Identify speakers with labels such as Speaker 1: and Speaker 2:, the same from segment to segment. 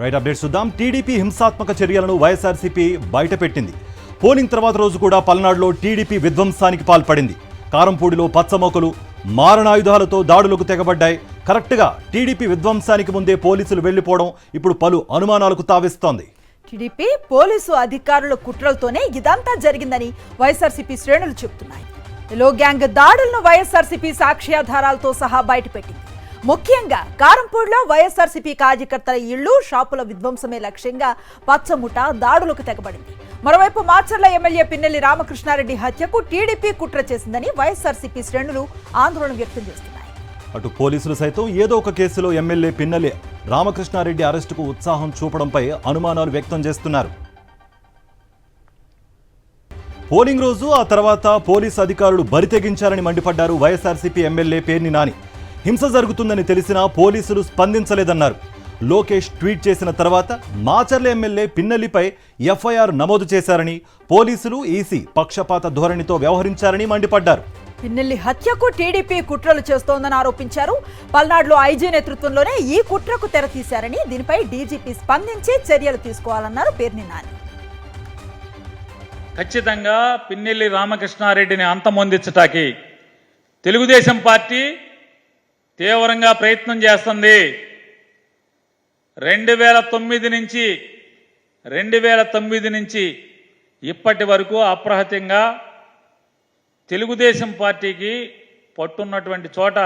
Speaker 1: Right updates చూద్దాం. TDP హింసాత్మక చర్యలను వైఎస్ఆర్సీపీ బయటపెట్టింది. పోలింగ్ తర్వాత రోజు కూడా పల్నాడులో టీడీపీ విధ్వంసానికి పాల్పడింది. కారంపూడిలో పచ్చమోకలు మారణాయుధాలతో దాడులకు తెగబడ్డాయి. కరెక్ట్గా టీడీపీ విధ్వంసానికి ముందే పోలీసులు వెళ్లిపోవడం ఇప్పుడు పలు అనుమానాలకు తావిస్తోంది.
Speaker 2: టీడీపీ పోలీసు అధికారుల కుట్రలతోనే ఇదంతా జరిగిందని వైఎస్ఆర్సీపీ శ్రేణులు చెబుతున్నాయి. లో గ్యాంగ్ దాడులను వైఎస్ఆర్సీపీ సాక్ష్యాధారాలతో సహా బయటపెట్టింది. ముఖ్యంగా కారంపూడిలో వైఎస్ఆర్సీపీ కార్యకర్తల ఇళ్లు, షాపుల విధ్వంసమే లక్ష్యంగా పచ్చముఠ దాడులకు తెగబడింది. మరోవైపు మాచర్ల ఎమ్మెల్యే పిన్నెల్లి రామకృష్ణారెడ్డి హత్యకు టీడీపీ కుట్ర చేసిందని వైఎస్ఆర్సీపీ శ్రేణులు ఆందోళన వ్యక్తం చేస్తున్నాయి.
Speaker 1: అటు పోలీసులు సైతం ఏదో ఒక కేసులో ఎమ్మెల్యే పిన్నెల్లి రామకృష్ణారెడ్డి అరెస్టుకు ఉత్సాహం చూపడంపై అనుమానాలు వ్యక్తం చేస్తున్నారు. పోలింగ్ రోజు ఆ తర్వాత పోలీసు అధికారులు బరితెగించారని మండిపడ్డారు వైఎస్ఆర్సీపీ ఎమ్మెల్యే పేర్ని నాని. హింస జరుగుతుందని తెలిసినా పోలీసులు స్పందించలేదన్నారు. లోకేష్ ట్వీట్ చేసిన తర్వాత మాచర్ల ఎమ్మెల్యే పిన్నెల్లిపై ఎఫ్ఐఆర్ నమోదు చేశారని, పోలీసులు ఈసీ పక్షపాత ధోరణితో వ్యవహరించారని మండిపడ్డారు.
Speaker 2: పిన్నెల్లి హత్యకు టీడీపీ కుట్రలు చేస్తోందని ఆరోపించారు. పల్నాడులో ఐజీ నేతృత్వంలోనే ఈ కుట్రకు తెరతీశారని, దీనిపై డీజీపీ స్పందించి చర్యలు తీసుకోవాలన్నారు పేర్ని నాని.
Speaker 3: ఖచ్చితంగా పిన్నెల్లి రామకృష్ణారెడ్డిని అంతమొందించటానికి తెలుగుదేశం పార్టీ తీవ్రంగా ప్రయత్నం చేస్తుంది. 2009 నుంచి ఇప్పటి వరకు అప్రహత్యంగా తెలుగుదేశం పార్టీకి పట్టున్నటువంటి చోట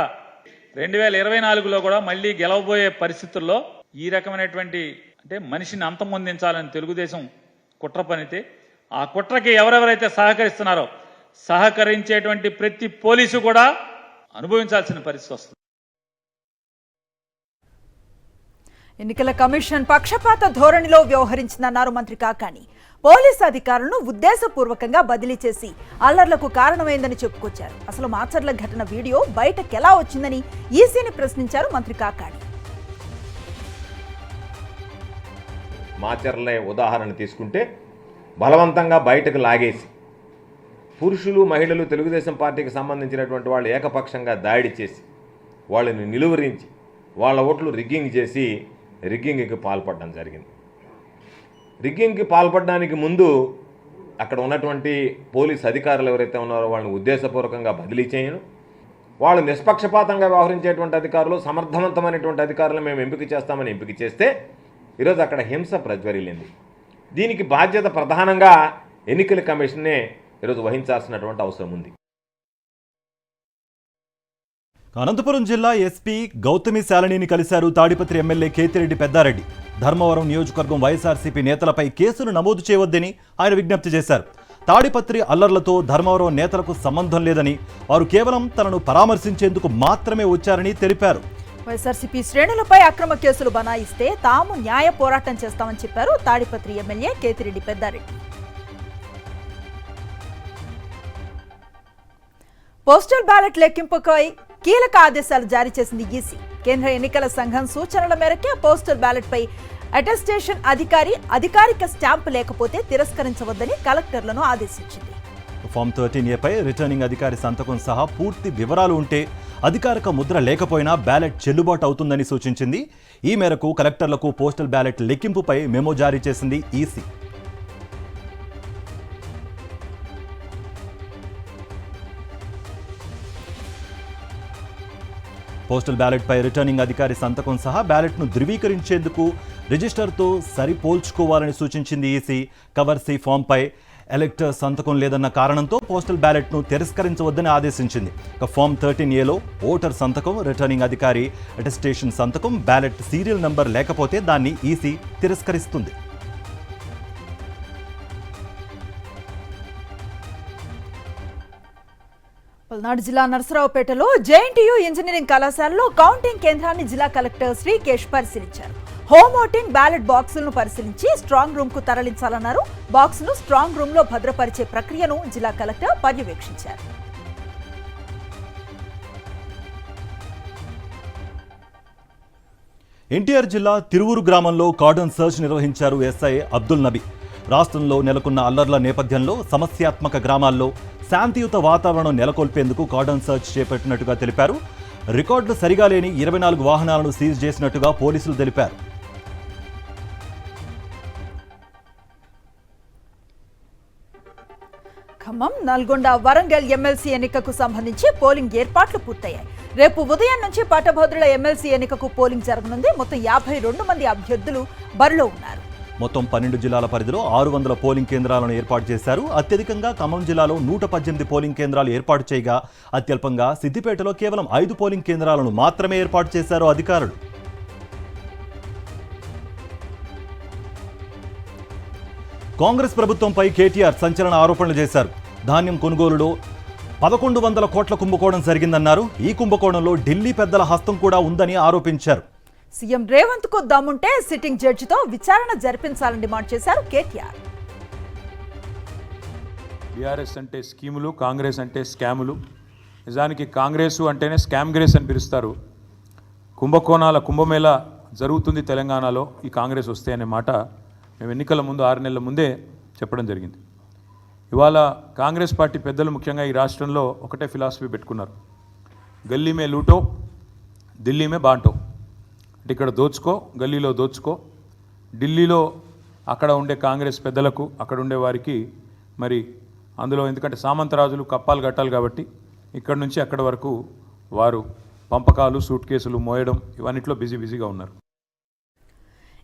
Speaker 3: 2024లో కూడా మళ్ళీ గెలవబోయే పరిస్థితుల్లో ఈ రకమైనటువంటి అంటే మనిషిని అంతమొందించాలని తెలుగుదేశం కుట్ర పనితే, ఆ కుట్రకి ఎవరెవరైతే సహకరిస్తున్నారో సహకరించేటువంటి ప్రతి పోలీసు కూడా అనుభవించాల్సిన పరిస్థితి వస్తుంది.
Speaker 2: ఎన్నికల కమిషన్ పక్షపాత ధోరణిలో వ్యవహరించిందన్నారు మంత్రి కాకాని. పోలీసు అధికారులను ఉద్దేశపూర్వకంగా బదిలీ చేసి అల్లర్లకు కారణమైందని చెప్పుకొచ్చారు. అసలు మాచర్ల ఘటన వీడియో బయటకెలా వచ్చిందని ఈసీని ప్రశ్నించారు మంత్రి కాకాని.
Speaker 4: మాచర్ల ఉదాహరణ తీసుకుంటే బలవంతంగా బయటకు లాగేసి పురుషులు, మహిళలు, తెలుగుదేశం పార్టీకి సంబంధించినటువంటి వాళ్ళు ఏకపక్షంగా దాడి చేసి వాళ్ళని నిలువరించి వాళ్ళ ఓట్లు రిగ్గింగ్ చేసి రిగ్గింగ్కి పాల్పడడం జరిగింది. రిగ్గింగ్కి పాల్పడడానికి ముందు అక్కడ ఉన్నటువంటి పోలీస్ అధికారులు ఎవరైతే ఉన్నారో వాళ్ళని ఉద్దేశపూర్వకంగా బదిలీ చేయను, వాళ్ళు నిష్పక్షపాతంగా వ్యవహరించేటువంటి అధికారులు, సమర్థవంతమైనటువంటి అధికారులు మేము ఎంపిక చేస్తామని ఎంపిక చేస్తే ఈరోజు అక్కడ హింస ప్రజ్వరిల్లింది. దీనికి బాధ్యత ప్రధానంగా ఎన్నికల కమిషన్నే ఈరోజు వహించాల్సినటువంటి అవసరం ఉంది.
Speaker 1: అనంతపురం జిల్లా ఎస్పీ గౌతమి శాలినిని కలిశారు తాడిపత్రి ఎమ్మెల్యే కేతిరెడ్డి పెద్దారెడ్డి. ధర్మవరం నియోజకవర్గం వైఎస్ఆర్సీపీ నేతలపై కేసులు నమోదు చేయవద్దని ఆయన విజ్ఞప్తి చేశారు. తాడిపత్రి అల్లర్లతో ధర్మవరం నేతలకు సంబంధం లేదని, వారు కేవలం తనను పరామర్శించేందుకు మాత్రమే వచ్చారని తెలిపారు.
Speaker 2: వైఎస్ఆర్సీపీ శ్రేణులపై అక్రమ కేసులు బనాయిస్తే తాము న్యాయ పోరాటం చేస్తామని చెప్పారు Tadipatri MLA Kethireddy Peddareddy. Postal ballot లెక్కింపుపై కీలక ఆదేశాలు జారీ చేసింది ఈసీ. కేంద్ర ఎన్నికల సంఘం సూచనల మేరకే పోస్టల్ బ్యాలెట్ పై అటెస్టేషన్ అధికారిక స్టాంపు లేకపోతే తిరస్కరించవద్దని కలెక్టర్లను ఆదేశించింది.
Speaker 1: ఫామ్ 13A పై రిటర్నింగ్ అధికారి సంతకం సహా పూర్తి వివరాలు ఉంటే, అధికారిక ముద్ర లేకపోయినా బ్యాలెట్ చెల్లుబాటు అవుతుందని సూచించింది. ఈ మేరకు కలెక్టర్లకు పోస్టల్ బ్యాలెట్ లెక్కింపుపై మెమో జారీ చేసింది ఈసీ. పోస్టల్ బ్యాలెట్పై రిటర్నింగ్ అధికారి సంతకం సహా బ్యాలెట్ను ధృవీకరించేందుకు రిజిస్టర్తో సరిపోల్చుకోవాలని సూచించింది ఈసీ. కవర్ సి ఫామ్పై ఎలక్టర్ సంతకం లేదన్న కారణంతో పోస్టల్ బ్యాలెట్ను తిరస్కరించవద్దని ఆదేశించింది. ఫామ్ 13Aలో ఓటర్ సంతకం, రిటర్నింగ్ అధికారి అటెస్టేషన్ సంతకం, బ్యాలెట్ సీరియల్ నంబర్ లేకపోతే దాన్ని ఈసీ తిరస్కరిస్తుంది.
Speaker 2: పల్నాడు జిల్లా నరసరావుపేటలో జేఎన్టీయూ ఇంజనీరింగ్ కళాశాలలో కౌంటింగ్ కేంద్రాన్ని జిల్లా కలెక్టర్ శ్రీకేష్ పరిశీలించారు. హోమ్ ఓటింగ్ బ్యాలెట్ బాక్సులను పరిశీలించి స్ట్రాంగ్ రూమ్ కు తరలించాలన్నారు. బాక్సును స్ట్రాంగ్ రూమ్ లో భద్రపరిచే ప్రక్రియను జిల్లా కలెక్టర్ పర్యవేక్షించారు.
Speaker 1: ఎన్టీఆర్ జిల్లా తిరువూరు గ్రామంలో కార్డన్ సర్చ్ నిర్వహించారు ఎస్ఐ అబ్దుల్ నబీ. రాష్ట్రంలో నెలకొన్న అల్లర్ల నేపథ్యంలో సమస్యాత్మక గ్రామాల్లో శాంతియుత వాతావరణం నెలకొల్పేందుకు కార్డన్ సర్చ్ చేపట్టినట్టుగా తెలిపారు. రికార్డులు సరిగా లేని 24 వాహనాలను సీజ్ చేసినట్టుగా పోలీసులు తెలిపారు.
Speaker 2: ఖమ్మం, నల్గొండ, వరంగల్ ఎమ్మెల్సీ ఎన్నికకు సంబంధించి పోలింగ్ ఏర్పాట్లు పూర్తయ్యాయి. రేపు ఉదయం నుంచి పట్టభద్రుల ఎమ్మెల్సీ ఎన్నికకు పోలింగ్ జరగనుంది. మొత్తం 52 మంది అభ్యర్థులు బరిలో ఉన్నారు.
Speaker 1: మొత్తం 12 జిల్లాల పరిధిలో 600 పోలింగ్ కేంద్రాలను ఏర్పాటు చేశారు. అత్యధికంగా ఖమ్మం జిల్లాలో 118 పోలింగ్ కేంద్రాలు ఏర్పాటు చేయగా అత్యల్పంగా సిద్దిపేటలో కేవలం 5 పోలింగ్ కేంద్రాలను మాత్రమే ఏర్పాటు చేశారు అధికారులు. కాంగ్రెస్ ప్రభుత్వంపై కేటీఆర్ సంచలన ఆరోపణలు చేశారు. ధాన్యం కొనుగోలులో 1100 కోట్ల కుంభకోణం జరిగిందన్నారు. ఈ కుంభకోణంలో ఢిల్లీ పెద్దల హస్తం కూడా ఉందని ఆరోపించారు.
Speaker 2: సీఎం రేవంత్ కు దమ్ముంటే సిట్టింగ్ జడ్జితో విచారణ జరిపించాలని డిమాండ్ చేశారు కేటీఆర్.
Speaker 5: బీఆర్ఎస్ అంటే స్కీములు, కాంగ్రెస్ అంటే స్కాములు. నిజానికి కాంగ్రెస్ అంటేనే స్కామ్ గ్రేస్ అని పిలుస్తారు. కుంభకోణాల కుంభమేళ జరుగుతుంది తెలంగాణలో ఈ కాంగ్రెస్ వస్తే అనే మాట మేము ఎన్నికల ముందు 6 నెలల ముందే చెప్పడం జరిగింది. ఇవాళ కాంగ్రెస్ పార్టీ పెద్దలు ముఖ్యంగా ఈ రాష్ట్రంలో ఒకటే ఫిలాసఫీ పెట్టుకున్నారు. గల్లీ మే లూటో, ఢిల్లీ మే బాంటో. అంటే ఇక్కడ దోచుకో, గల్లీలో దోచుకో. ఢిల్లీలో అక్కడ ఉండే కాంగ్రెస్ పెద్దలకు, అక్కడ ఉండే వారికి మరి అందులో ఎందుకంటే సామంతరాజులు కప్పాలు కట్టాలి కాబట్టి ఇక్కడ నుంచి అక్కడ వరకు వారు పంపకాలు, సూట్ కేసులు మోయడం ఇవన్నిట్లో బిజీగా ఉన్నారు.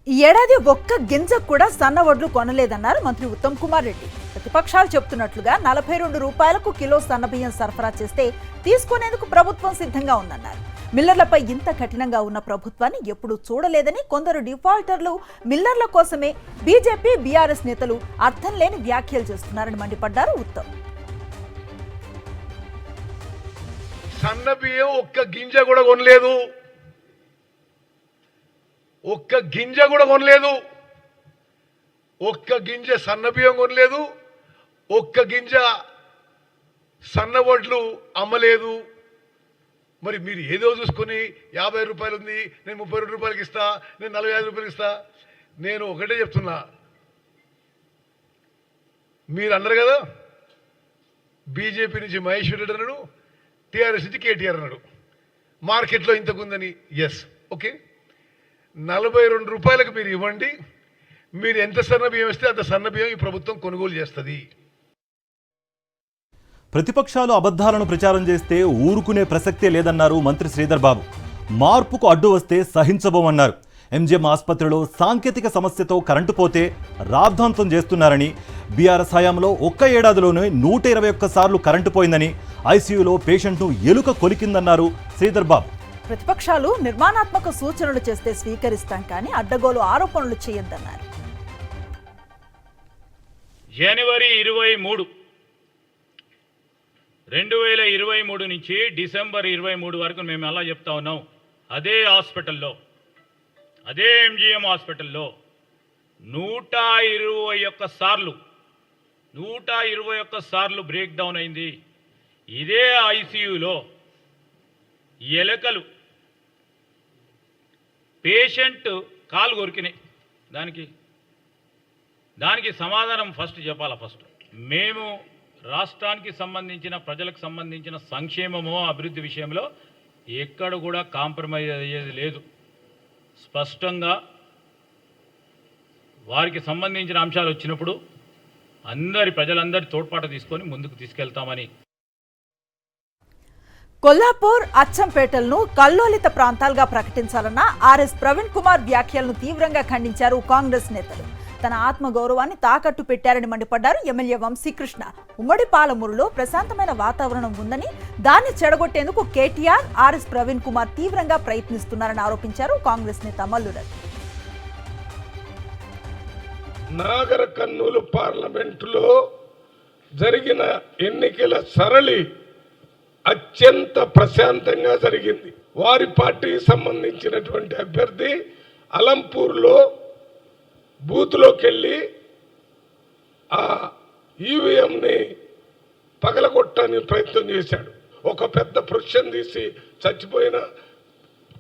Speaker 2: ఈ ఏడాది ఒక్క గింజ కూడా సన్న వడ్లు కొనలేదన్నారు మంత్రి ఉత్తమ్ కుమార్ రెడ్డి. ప్రతిపక్షాలు చెప్తున్నట్లుగా 42 రూపాయలకు కిలో సన్న బియ్యం సరఫరా చేస్తే తీసుకునేందుకు ప్రభుత్వం సిద్ధంగా ఉందన్నారు. మిల్లర్లపై ఇంత కఠినంగా ఉన్న ప్రభుత్వాన్ని ఎప్పుడూ చూడలేదని, కొందరు డిఫాల్టర్లు మిల్లర్ల కోసమే బీజేపీ, బీఆర్ఎస్ నేతలు అర్థం లేని వ్యాఖ్యలు చేస్తున్నారని మండిపడ్డారు ఉత్తమ్.
Speaker 6: సన్న బియ్యం ఒక్క గింజ కూడా కొనలేదు, ఒక్క గింజ కూడా కొనలేదు, ఒక్క గింజ సన్న బియ్యం కొనలేదు, ఒక్క గింజ సన్న వడ్లు అమ్మలేదు. మరి మీరు ఏదో చూసుకొని 50 రూపాయలు ఉంది, నేను 32 రూపాయలకి ఇస్తా, నేను 45 రూపాయలకి ఇస్తా. నేను ఒకటే చెప్తున్నా, మీరు అన్నారు కదా బీజేపీ నుంచి మహేష్ రెడ్డి అన్నాడు, టీఆర్ఎస్ నుంచి కేటీఆర్ అన్నాడు మార్కెట్లో ఇంతకుందని. ఎస్, ఓకే, 42 రూపాయలకు మీరు ఇవ్వండి. మీరు ఎంత సన్న బియ్యం ఇస్తే అంత సన్న బియ్యం ఈ ప్రభుత్వం కొనుగోలు చేస్తుంది.
Speaker 1: ప్రతిపక్షాలు అబద్ధాలను ప్రచారం చేస్తే ఊరుకునే ప్రసక్తే లేదన్నారు మంత్రి శ్రీధర్ బాబు. మార్పుకు అడ్డు వస్తే సహించబోమన్నారు. ఎంజీఎం ఆసుపత్రిలో సాంకేతిక సమస్యతో కరెంటు పోతే రాద్ధాంతం చేస్తున్నారని, బీఆర్ఎస్ హయాంలో ఒక్క ఏడాదిలోనే 121 సార్లు కరెంటు పోయిందని, ఐసీయూలో పేషెంట్ను ఎలుక కొలికిందన్నారు శ్రీధర్ బాబు.
Speaker 2: ప్రతిపక్షాలు నిర్మాణాత్మక సూచనలు చేస్తే స్వీకరిస్తాం కానీ అడ్డగోలు ఆరోపణలు చేయొద్దన్నారు.
Speaker 3: జనవరి 23, 2023 నుంచి డిసెంబర్ 23 వరకు మేము ఎలా చెప్తా ఉన్నాం, అదే హాస్పిటల్లో, అదే ఎంజీఎం హాస్పిటల్లో 121 సార్లు బ్రేక్ డౌన్ అయింది. ఇదే ఐసీయూలో ఎలకలు పేషెంట్ కాలు కొరికినాయి. దానికి సమాధానం ఫస్ట్ చెప్పాలా. ఫస్ట్ మేము రాష్ట్రానికి సంబంధించిన, ప్రజలకు సంబంధించిన సంక్షేమమో అభివృద్ధి విషయంలో ఎక్కడ కూడా కాంప్రమైజ్ అయ్యేది లేదు. స్పష్టంగా వారికి సంబంధించిన అంశాలు వచ్చినప్పుడు ప్రజలందరి తోడ్పాటు తీసుకొని ముందుకు తీసుకెళ్తామని.
Speaker 2: కొల్లాపూర్, అచ్చంపేటలను కల్లోలిత ప్రాంతాలుగా ప్రకటించాలన్న ఆర్ఎస్ ప్రవీణ్ కుమార్ వ్యాఖ్యలను తీవ్రంగా ఖండించారు కాంగ్రెస్ నేతలు. తన ఆత్మగౌరవాన్ని తాకట్టు పెట్టారని మండిపడ్డారు ఎమ్మెల్యే వంశీకృష్ణ. ఉమ్మడి పాలమూరులో ప్రశాంతమైన వాతావరణం ఉందని, దాన్ని చెడగొట్టేందుకు కేటీఆర్, ఆర్ఎస్ ప్రవీణ్ కుమార్ తీవ్రంగా ప్రయత్నిస్తున్నారని ఆరోపించారు కాంగ్రెస్ నేత మల్లురెడ్డి.
Speaker 6: నాగర్ కర్నూలు పార్లమెంటులో జరిగిన ఎన్నికల సరళి అత్యంత ప్రశాంతంగా జరిగింది. వారి పార్టీకి సంబంధించినటువంటి అభ్యర్థి అలంపూర్లో బూత్లోకి వెళ్ళి ఆ ఈవీఎంని పగలగొట్టడానికి ప్రయత్నం చేశాడు. ఒక పెద్ద ప్రొషన్ తీసి చచ్చిపోయిన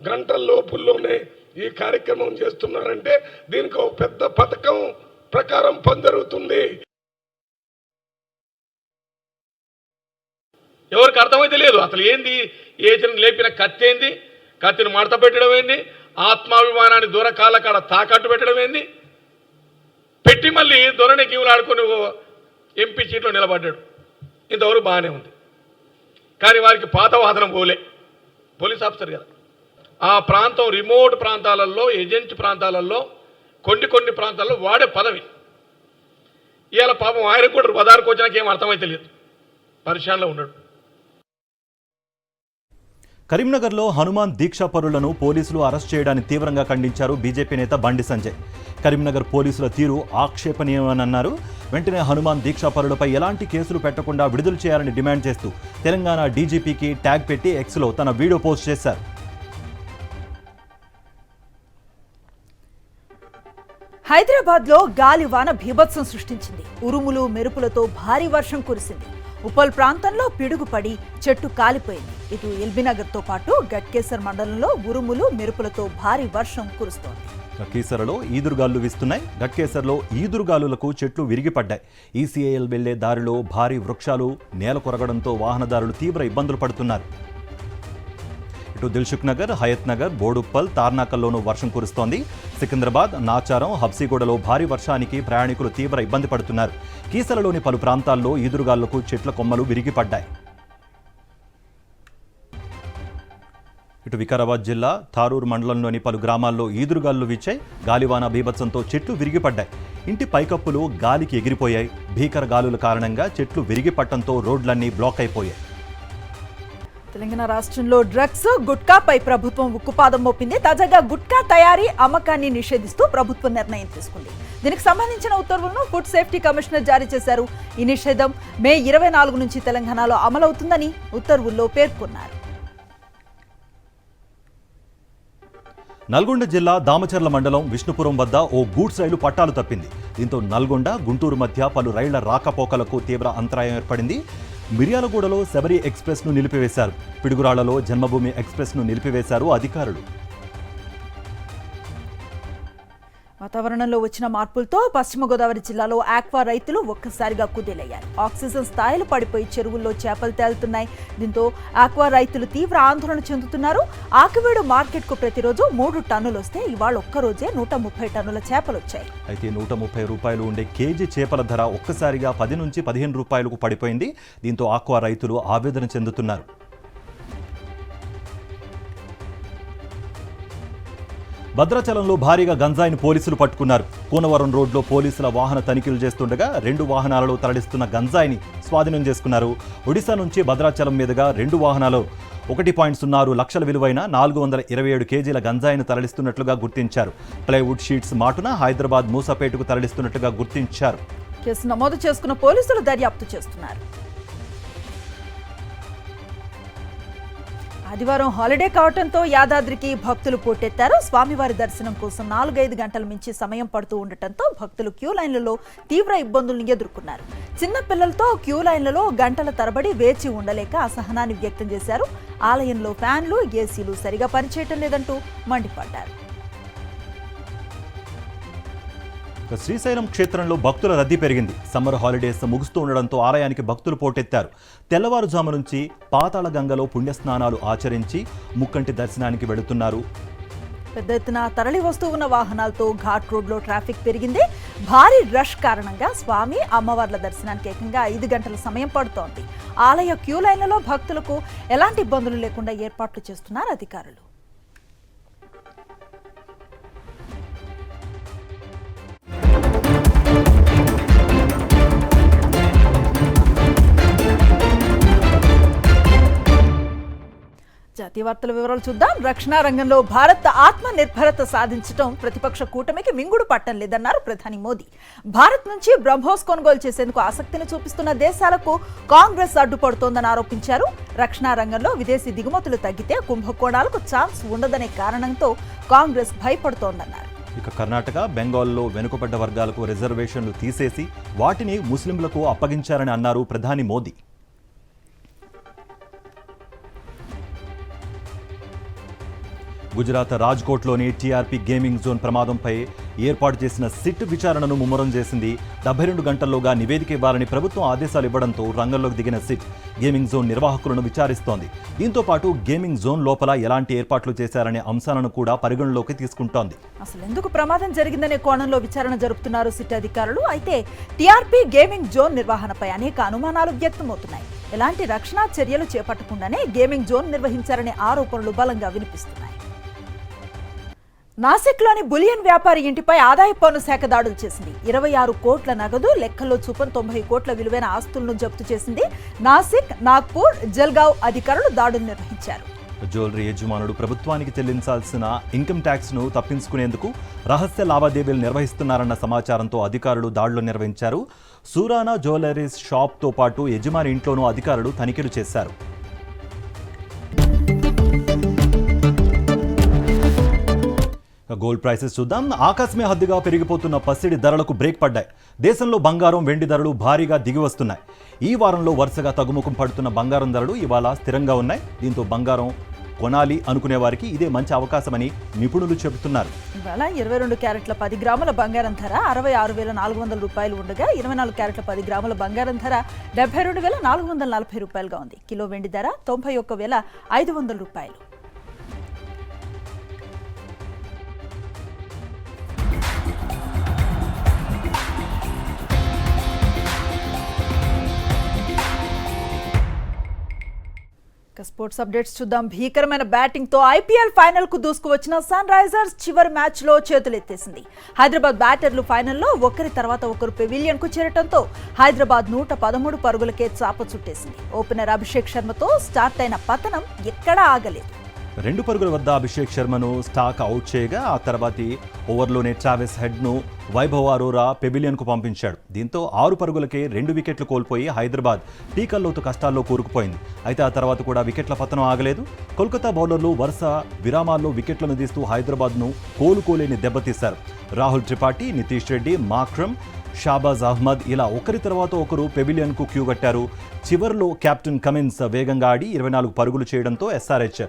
Speaker 6: గంటల లోపుల్లోనే ఈ కార్యక్రమం చేస్తున్నారంటే దీనికి ఒక పెద్ద పథకం ప్రకారం పని జరుగుతుంది.
Speaker 7: ఎవరికి అర్థమైతే లేదు అసలు ఏంది, ఏజెంట్ లేపిన కత్తి ఏంది, కత్తిని మడత పెట్టడం ఏంది, ఆత్మాభిమానాన్ని దూరకాల కాడ తాకట్టు పెట్టడం ఏంది, పెట్టి మళ్ళీ దొరని గీవులు ఆడుకొని ఎంపీ సీట్లో నిలబడ్డాడు. ఇంతవరకు బాగానే ఉంది. కానీ వారికి పాత వాహనం పోలే, పోలీస్ ఆఫీసర్ కదా. ఆ ప్రాంతం రిమోట్ ప్రాంతాలలో, ఏజెంట్ ప్రాంతాలలో, కొన్ని ప్రాంతాల్లో వాడే పదవి. ఇవాళ పాపం ఆయన కూడా బదారికి వచ్చినాక ఏం అర్థమైతే లేదు, పరిశానలో ఉన్నాడు.
Speaker 1: కరీంనగర్లో హనుమాన్ దీక్షా పరులను పోలీసులు అరెస్ట్ చేయడాన్ని తీవ్రంగా ఖండించారు బీజేపీ నేత బండి సంజయ్. కరీంనగర్ పోలీసుల తీరు ఆక్షేపణీయమని అన్నారు. వెంటనే హనుమాన్ దీక్షా పరులపై ఎలాంటి కేసులు పెట్టకుండా విడుదల చేయాలని డిమాండ్ చేస్తూ తెలంగాణ డీజీపీకి ట్యాగ్ పెట్టి ఎక్స్లో తన వీడియో పోస్ట్ చేశారు.
Speaker 2: హైదరాబాద్లో గాలివాన బీభత్సం సృష్టించింది. ఉరుములు మెరుపులతో భారీ వర్షం కురిసింది. ఉప్పల్ ప్రాంతంలో పిడుగుపడి చెట్టు కాలిపోయింది. ఇటు ఎల్బీనగర్తో పాటు గట్కేసర్ మండలంలో ఉరుములు మెరుపులతో భారీ వర్షం కురుస్తోంది.
Speaker 1: కీసరలో ఈదురుగాలు వీస్తున్నాయి. గట్కేసర్లో ఈదురుగాలులకు చెట్లు విరిగిపడ్డాయి. ఈసీఐఎల్ వెళ్లే దారిలో భారీ వృక్షాలు నేల కొరగడంతో వాహనదారులు తీవ్ర ఇబ్బందులు పడుతున్నారు. ఇటు దిల్సుఖ్ నగర్, హయత్ నగర్, బోడుప్పల్, తార్నాకల్లోనూ వర్షం కురుస్తోంది. సికింద్రాబాద్, నాచారం, హబ్సీగూడలో భారీ వర్షానికి ప్రయాణికులు తీవ్ర ఇబ్బంది పడుతున్నారు. కీసరలోని పలు ప్రాంతాల్లో ఈదురుగాలులకు చెట్ల కొమ్మలు విరిగిపడ్డాయి. ఇటు వికారాబాద్ జిల్లా తారూరు మండలంలోని పలు గ్రామాల్లో ఈదురుగాలు వీచాయి. గాలివాన బీభత్సంతో చెట్లు విరిగిపడ్డాయి. ఇంటి పైకప్పులు గాలికి ఎగిరిపోయాయి. భీకర గాలుల కారణంగా చెట్లు విరిగిపట్టడంతో రోడ్లన్నీ బ్లాక్ అయిపోయాయి.
Speaker 2: తెలంగాణ రాష్ట్రంలో డ్రగ్స్, గుట్కాపై ప్రభుత్వం ఉక్కుపాదం మోపింది. తాజాగా గుట్కా తయారీ, అమ్మకాన్ని నిషేధిస్తూ ప్రభుత్వం నిర్ణయం తీసుకుంది. దీనికి సంబంధించిన ఉత్తర్వులను ఫుడ్ సేఫ్టీ కమిషనర్ జారీ చేశారు. ఈ నిషేధం మే 24 నుంచి తెలంగాణలో అమలవుతుందని ఉత్తర్వుల్లో పేర్కొన్నారు.
Speaker 1: నల్గొండ జిల్లా దామచర్ల మండలం విష్ణుపురం వద్ద ఓ గూడ్స్ రైలు పట్టాలు తప్పింది. దీంతో నల్గొండ, గుంటూరు మధ్య పలు రైళ్ల రాకపోకలకు తీవ్ర అంతరాయం ఏర్పడింది. మిర్యాలగూడలో శబరి ఎక్స్ప్రెస్ను నిలిపివేశారు. పిడుగురాళ్లలో జన్మభూమి ఎక్స్ప్రెస్ను నిలిపివేశారు అధికారులు.
Speaker 2: వాతావరణంలో వచ్చిన మార్పులతో పశ్చిమ గోదావరి జిల్లాలో ఆక్వా రైతులు ఒక్కసారిగా కుదేలయ్యారు. ఆక్సిజన్ స్థాయిలు పడిపోయి చెరువుల్లో చేపలు తేలుతున్నాయి. దీంతో ఆక్వా రైతులు తీవ్ర ఆందోళన చెందుతున్నారు. ఆకివీడు మార్కెట్కు ప్రతిరోజు 3 టన్నులు వస్తే ఇవాళ ఒక్కరోజే 130 టన్నుల చేపలు వచ్చాయి.
Speaker 1: అయితే 130 రూపాయలు ఉండే కేజీ చేపల ధర ఒక్కసారిగా 10 నుంచి 15 రూపాయలకు పడిపోయింది. దీంతో ఆక్వా రైతులు ఆవేదన చెందుతున్నారు. భద్రాచలంలో భారీగా గంజాయిని పోలీసులు పట్టుకున్నారు. కూనవరం రోడ్లో పోలీసుల వాహన తనిఖీలు చేస్తుండగా 2 వాహనాలలో తరలిస్తున్న గంజాయిని స్వాధీనం చేసుకున్నారు. ఒడిశా నుంచి భద్రాచలం మీదుగా 2 వాహనాలు 1.06 లక్షల విలువైన 427 కేజీల గంజాయిని తరలిస్తున్నట్లుగా గుర్తించారు. ప్లైవుడ్ షీట్స్ మాటున హైదరాబాద్ మూసాపేటకు తరలిస్తున్నట్లుగా గుర్తించారు.
Speaker 2: కేసు నమోదు చేసుకున్న పోలీసులు దర్యాప్తు చేస్తున్నారు. ఆదివారం హాలిడే కావడంతో యాదాద్రికి భక్తులు పోటెత్తారు. స్వామివారి దర్శనం కోసం 4-5 గంటల మించి సమయం పడుతూ ఉండటంతో భక్తులు క్యూ లైన్లలో తీవ్ర ఇబ్బందులను ఎదుర్కొన్నారు. చిన్న పిల్లలతో క్యూ లైన్లలో గంటల తరబడి వేచి ఉండలేక అసహనాన్ని వ్యక్తం చేశారు. ఆలయంలో ఫ్యాన్లు, ఏసీలు సరిగా పనిచేయటం లేదంటూ మండిపడ్డారు.
Speaker 1: శ్రీశైలం క్షేత్రంలో భక్తుల రద్దీ పెరిగింది. సమ్మర్ హాలిడేస్ ముగుస్తూ ఉండడంతో ఆలయానికి భక్తులు పోటెత్తారు. తెల్లవారుజాము నుంచి పాతాళ గంగలో పుణ్యస్నానాలు ఆచరించి ముక్కంటి దర్శనానికి వెళుతున్నారు.
Speaker 2: పెద్ద ఎత్తున తరలి వస్తూ ఉన్న వాహనాలతో ఘాట్ రోడ్లో ట్రాఫిక్ పెరిగింది. భారీ రష్ కారణంగా స్వామి, అమ్మవార్ల దర్శనానికి ఏకంగా 5 గంటల సమయం పడుతోంది. ఆలయ క్యూ లైన్లలో భక్తులకు ఎలాంటి ఇబ్బందులు లేకుండా ఏర్పాట్లు చేస్తున్నారు అధికారులు. జాతీయ వార్తల వివరాలు చూద్దాం. రక్షణ రంగంలో భారత్ ఆత్మ నిర్భరత సాధించడం ప్రతిపక్ష కూటమికి మింగుడు పట్టం లేదన్నారు ప్రధాని మోదీ. భారత్ నుంచి బ్రహ్మోస్ కొనుగోలు చేసేందుకు ఆసక్తిని చూపిస్తున్న దేశాలకు కాంగ్రెస్ అడ్డుపడుతోందని ఆరోపించారు. రక్షణ రంగంలో విదేశీ దిగుమతులు తగ్గితే కుంభకోణాలకు ఛాన్స్ ఉండదనే కారణంతో కాంగ్రెస్ భయపడుతోందన్నారు.
Speaker 1: ఇక కర్ణాటక, బెంగాల్లో వెనుకబడ్డ వర్గాలకు రిజర్వేషన్లు తీసేసి వాటిని ముస్లింలకు అప్పగించారని అన్నారు ప్రధాని మోదీ. గుజరాత్ రాజ్కోట్లోని టీఆర్పీ గేమింగ్ జోన్ ప్రమాదంపై ఏర్పాటు చేసిన సిట్ విచారణను ముమ్మరం చేసింది. 72 గంటల్లోగా నివేదిక ఇవ్వాలని ప్రభుత్వం ఆదేశాలు ఇవ్వడంతో రంగంలోకి దిగిన సిట్ గేమింగ్ జోన్ నిర్వాహకులను విచారిస్తోంది. దీంతో పాటు గేమింగ్ జోన్ లోపల ఎలాంటి ఏర్పాట్లు చేశారనే అంశాలను కూడా పరిగణలోకి తీసుకుంటోంది.
Speaker 2: అసలు ఎందుకు ప్రమాదం జరిగిందనే కోణంలో విచారణ జరుపుతున్నారు సిట్ అధికారులు. అయితే టీఆర్పీ గేమింగ్ జోన్ నిర్వహణపై అనేక అనుమానాలు వ్యక్తమవుతున్నాయి. ఎలాంటి రక్షణ చర్యలు చేపట్టకుండానే గేమింగ్ జోన్ నిర్వహించారనే ఆరోపణలు బలంగా వినిపిస్తున్నాయి. నాసిక్లోని బులియన్ వ్యాపారి ఇంటిపై ఆదాయ పన్ను శాఖ దాడులు చేసింది. 26 కోట్ల నగదు, లెక్కల్లో చూపని 90 కోట్ల విలువైన ఆస్తులను జప్తు చేసింది. నాసిక్, నాగ్పూర్, జల్గావ్ అధికారులు దాడులు నిర్వహించారు.
Speaker 1: జ్యువెలరీ యజమానులు ప్రభుత్వానికి చెల్లించాల్సిన ఇన్కమ్ ట్యాక్స్ ను తప్పించుకునేందుకు రహస్య లావాదేవీలు నిర్వహిస్తున్నారన్న సమాచారంతో అధికారులు దాడులు నిర్వహించారు. సూరానా జ్యువెలరీస్ షాప్తో పాటు యజమాని ఇంట్లోనూ అధికారులు తనిఖీలు చేశారు. గోల్డ్ ప్రైసెస్ చూద్దాం. ఆకాశమే హద్దుగా పెరిగిపోతున్న పసిడి ధరలకు బ్రేక్ పడ్డాయి. దేశంలో బంగారం, వెండి ధరలు భారీగా దిగి వస్తున్నాయి. ఈ వారంలో వరుసగా తగ్గుముఖం పడుతున్న బంగారం ధరలు ఇవాళ స్థిరంగా ఉన్నాయి. దీంతో బంగారం కొనాలి అనుకునే వారికి ఇదే మంచి అవకాశమని నిపుణులు చెబుతున్నారు.
Speaker 2: ఇవాళ 22 క్యారెట్ల 10 గ్రాముల బంగారం ధర 66,400 రూపాయలు ఉండగా 24 క్యారెట్ల 10 గ్రాముల బంగారం ధర 72,440 రూపాయలుగా ఉంది. కిలో వెండి ధర 91,500 రూపాయలు. స్పోర్ట్స్ అప్డేట్స్ చూద్దాం. భీకరమైన బ్యాటింగ్ తో ఐపీఎల్ ఫైనల్ కు దూసుకువచ్చిన సన్ రైజర్స్ చివరి మ్యాచ్ లో చేతులెత్తేసింది. హైదరాబాద్ బ్యాటర్లు ఫైనల్లో ఒకరి తర్వాత ఒకరు పెవిలియన్ కు చేరటంతో హైదరాబాద్ 113 పరుగులకే చాప చుట్టేసింది. ఓపెనర్ అభిషేక్ శర్మతో స్టార్ట్ అయిన పతనం ఎక్కడా ఆగలేదు.
Speaker 1: 2 పరుగుల వద్ద అభిషేక్ శర్మను స్టాక్ అవుట్ చేయగా ఆ తర్వాతి ఓవర్లోనే ట్రావిస్ హెడ్ను వైభవ్ అరోరా పెవిలియన్కు పంపించాడు. దీంతో 6 పరుగులకే 2 వికెట్లు కోల్పోయి హైదరాబాద్ టీకల్లోతు కష్టాల్లో కూరుకుపోయింది. అయితే ఆ తర్వాత కూడా వికెట్ల పతనం ఆగలేదు. కోల్కతా బౌలర్లు వరుస విరామాల్లో వికెట్లను తీస్తూ హైదరాబాద్ను కోలుకోలేని దెబ్బతీశారు. రాహుల్ త్రిపాఠి, నితీష్ రెడ్డి, మాక్రమ్, షాబాజ్ అహ్మద్ ఇలా ఒకరి తర్వాత ఒకరు పెవిలియన్కు క్యూ కట్టారు. చివరిలో కెప్టెన్ కమిన్స్ వేగంగా ఆడి 24 పరుగులు చేయడంతో ఎస్ఆర్హెచ్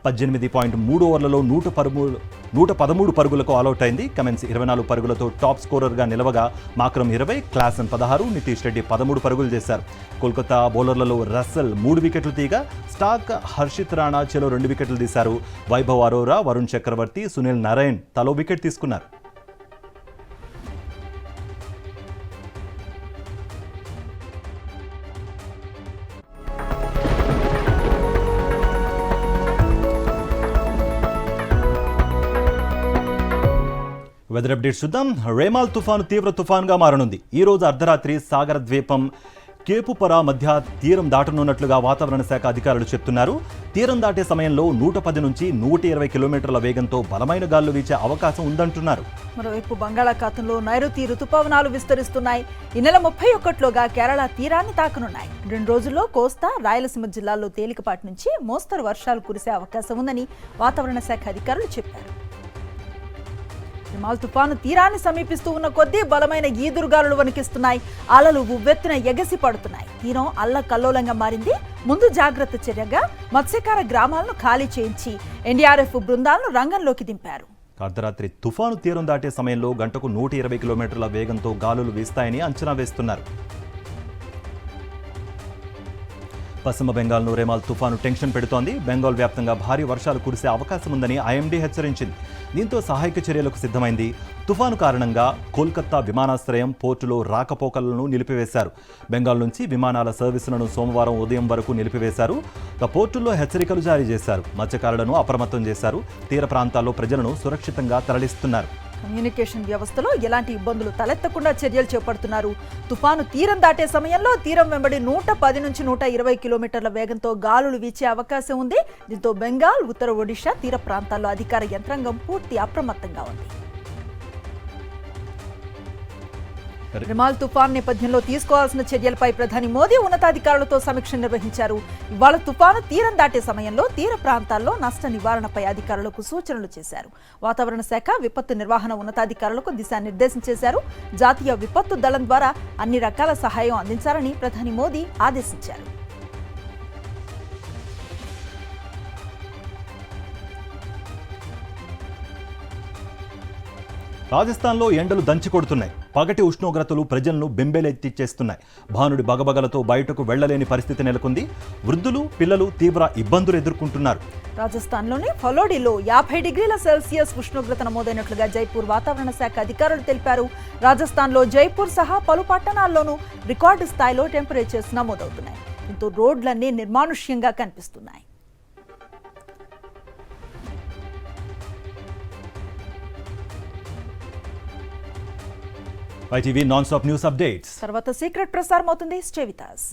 Speaker 1: 18.3 ఓవర్లలో 113 పరుగులకు ఆలౌట్ అయింది. కమిన్స్ 24 పరుగులతో టాప్ స్కోరర్గా నిలవగా మాక్రమ్ 20, క్లాసన్ 16, నితీష్ రెడ్డి 13 పరుగులు చేశారు. కోల్కతా బౌలర్లలో రస్సెల్ 3 వికెట్లు తీగా స్టాక్ హర్షిత్ రాణా చెలో 2 వికెట్లు తీశారు. వైభవ్ అరోరా, వరుణ్ చక్రవర్తి, సునీల్ నారాయణ్ తలో వికెట్ తీసుకున్నారు. వెదర్ అప్డేట్స్ చూద్దాం. రేమాల్ తుఫాను తీవ్ర తుఫాన్గా మారనుంది. ఈ రోజు అర్ధరాత్రి సాగర ద్వీపం కేపుపరా మధ్య తీరం దాటనున్నట్లుగా వాతావరణ శాఖ అధికారులు చెప్తున్నారు. తీరం దాటే సమయంలో 110 నుంచి 120 కిలోమీటర్ల వేగంతో బలమైన గాలులు వీచే అవకాశం ఉందంటున్నారు.
Speaker 2: మరోవైపు బంగాళాఖాతంలో నైరుతి రుతుపవనాలు విస్తరిస్తున్నాయి. ఈ నెల 31లోగా కేరళ తీరాన్ని తాకనున్నాయి. 2 రోజుల్లో కోస్తా, రాయలసీమ జిల్లాల్లో తేలికపాటి నుంచి మోస్తరు వర్షాలు కురిసే అవకాశం ఉందని వాతావరణ శాఖ అధికారులు చెప్పారు. రిమాల్ తుఫాను తీరాన్ని సమీపిస్తూ ఉన్న కొద్దీ బలమైన ఈదురుగాలులు వణికిస్తున్నాయి. అలలు ఉవ్వెత్తున ఎగసి పడుతున్నాయి. తీరం అల్లకల్లోలంగా మారింది. ముందు జాగ్రత్త చర్యగా మత్స్యకార గ్రామాలను ఖాళీ చేయించి ఎన్డీఆర్ఎఫ్ బృందాలను రంగంలోకి దింపారు.
Speaker 1: అర్ధరాత్రి తుఫాను తీరం దాటే సమయంలో గంటకు 120 కిలోమీటర్ల వేగంతో గాలులు వీస్తాయని అంచనా వేస్తున్నారు. పశ్చిమ బెంగాల్ను రేమాల్ తుఫాను టెన్షన్ పెడుతోంది. బెంగాల్ వ్యాప్తంగా భారీ వర్షాలు కురిసే అవకాశం ఉందని ఐఎండీ హెచ్చరించింది. దీంతో సహాయక చర్యలకు సిద్ధమైంది. తుఫాను కారణంగా కోల్కతా విమానాశ్రయం, పోర్టులో రాకపోకలను నిలిపివేశారు. బెంగాల్ నుంచి విమానాల సర్వీసులను సోమవారం ఉదయం వరకు నిలిపివేశారు. పోర్టుల్లో హెచ్చరికలు జారీ చేశారు. మత్స్యకారులను అప్రమత్తం చేశారు. తీర ప్రాంతాల్లో ప్రజలను సురక్షితంగా తరలిస్తున్నారు.
Speaker 2: కమ్యూనికేషన్ వ్యవస్థలో ఎలాంటి ఇబ్బందులు తలెత్తకుండా చర్యలు చేపడుతున్నారు. తుఫాను తీరం దాటే సమయంలో తీరం వెంబడి 110 నుంచి 120 కిలోమీటర్ల వేగంతో గాలులు వీచే అవకాశం ఉంది. దీంతో బెంగాల్, ఉత్తర ఒడిషా తీర ప్రాంతాల్లో అధికార యంత్రాంగం పూర్తి అప్రమత్తంగా ఉంది. రిమాల్ తుఫాన్ నేపథ్యంలో తీసుకోవాల్సిన చర్యలపై ప్రధాని మోదీ ఉన్నతాధికారులతో సమీక్ష నిర్వహించారు. ఇవాళ తుఫాను తీరం దాటే సమయంలో తీర ప్రాంతాల్లో నష్ట నివారణపై అధికారులకు సూచనలు చేశారు. వాతావరణ శాఖ విపత్తు నిర్వహణ ఉన్నతాధికారులకు దిశానిర్దేశం చేశారు. జాతీయ విపత్తు దళం ద్వారా అన్ని రకాల సహాయం అందించాలని ప్రధాని మోదీ ఆదేశించారు.
Speaker 1: రాజస్థాన్లో ఎండలు దంచి కొడుతున్నాయి. పగటి ఉష్ణోగ్రతలు ప్రజలను బెంబేలెత్తిచ్చేస్తున్నాయి. భానుడి బగబగలతో బయటకు వెళ్లలేని పరిస్థితి నెలకొంది. వృద్ధులు, పిల్లలు తీవ్ర ఇబ్బందులు ఎదుర్కొంటున్నారు.
Speaker 2: రాజస్థాన్లోని ఫలోడిలో 50 డిగ్రీల సెల్సియస్ ఉష్ణోగ్రత నమోదైనట్లుగా జైపూర్ వాతావరణ శాఖ అధికారులు తెలిపారు. రాజస్థాన్లో జైపూర్ సహా పలు పట్టణాల్లోనూ రికార్డు స్థాయిలో టెంపరేచర్స్ నమోదవుతున్నాయి. దీంతో రోడ్లన్నీ నిర్మానుష్యంగా కనిపిస్తున్నాయి.
Speaker 1: ITV non stop news updates
Speaker 2: తర్వాత సీక్రెట్ ప్రసారం అవుతుంది. Stay with us.